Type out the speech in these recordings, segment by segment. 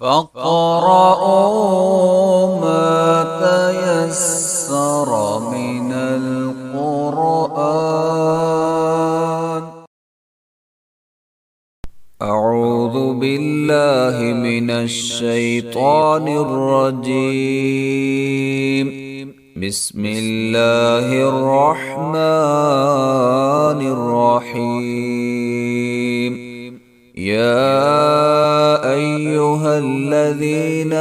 فاقرؤوا ما تيسر من القرآن. أعوذ بالله من الشيطان الرجيم. بسم الله الرحمن الرحيم. يا أيها الذين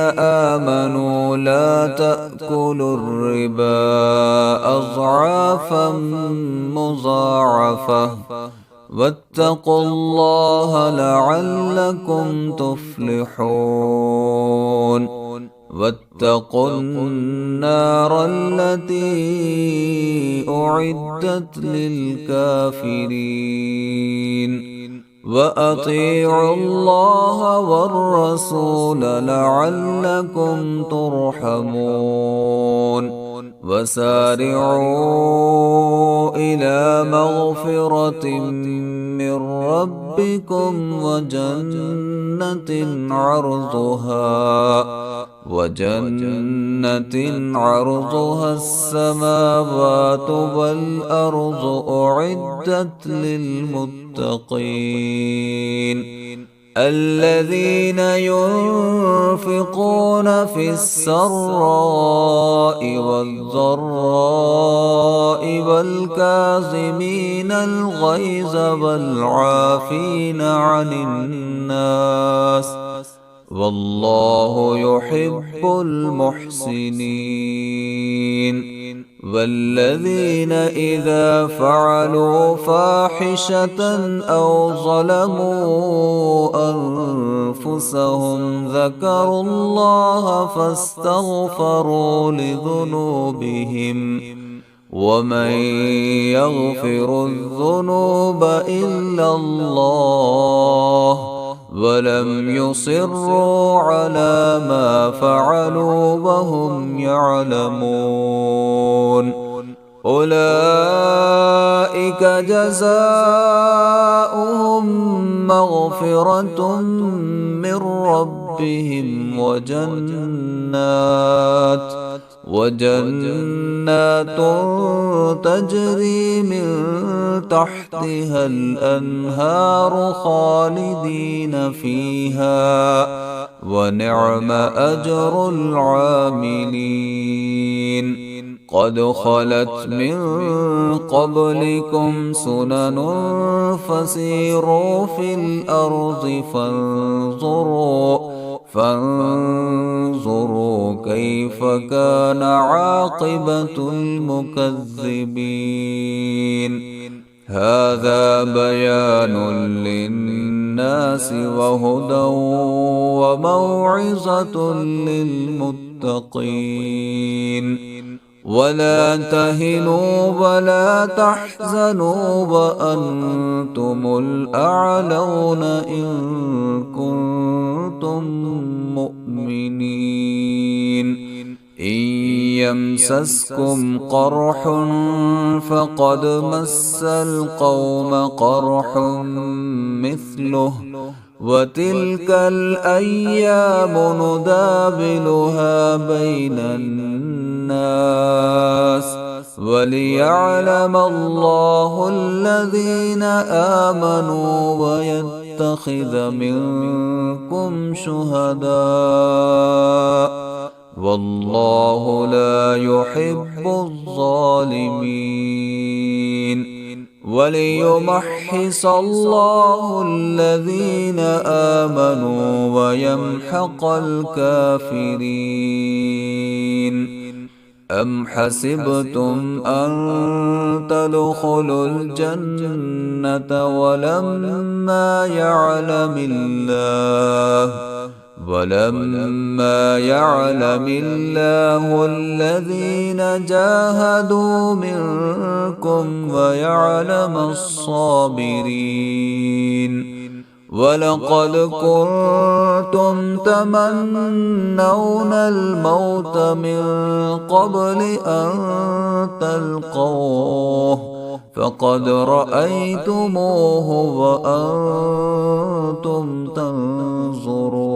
آمنوا لا تأكلوا الربا أضعافا مضاعفة واتقوا الله لعلكم تفلحون. واتقوا النار التي أعدت للكافرين. وأطيعوا الله والرسول لعلكم ترحمون. وسارعوا إلى مغفرة من ربكم وجنة عرضها السماوات والأرض أعدت للمتقين. الذين ينفقون في السراء والضراء والكاظمين الغيظ والعافين عن الناس والله يحب المحسنين. والذين إذا فعلوا فاحشة أو ظلموا أنفسهم ذكروا الله فاستغفروا لذنوبهم ومن يغفر الذنوب إلا الله ولم يصروا على ما فعلوا وهم يعلمون. أولئك جزاؤهم مغفرة من ربهم وجنات تجري من تحتها الأنهار خالدين فيها ونعم أجر العاملين. قد خلت من قبلكم سنن فسيروا في الأرض فانظروا كيف كان عاقبة المكذبين. هذا بيان للناس وهدى وموعظة للمتقين. ولا تهنوا ولا تحزنوا وأنتم الأعلون إن كنتم مؤمنين. إن يمسسكم قرح فقد مس القوم قرح مثله وتلك الأيام نداولها بين الناس وليعلم الله الذين آمنوا ويتخذ منكم شهداء والله لا يحب الظالمين. وليمحص الله الذين آمنوا ويمحق الكافرين. أم حسبتم أن تدخلوا الجنة ولما يعلم الله الذين جاهدوا منكم ويعلم الصابرين. ولقد كنتم تمنون الموت من قبل أن تلقوه فقد رأيتموه وأنتم تنظرون.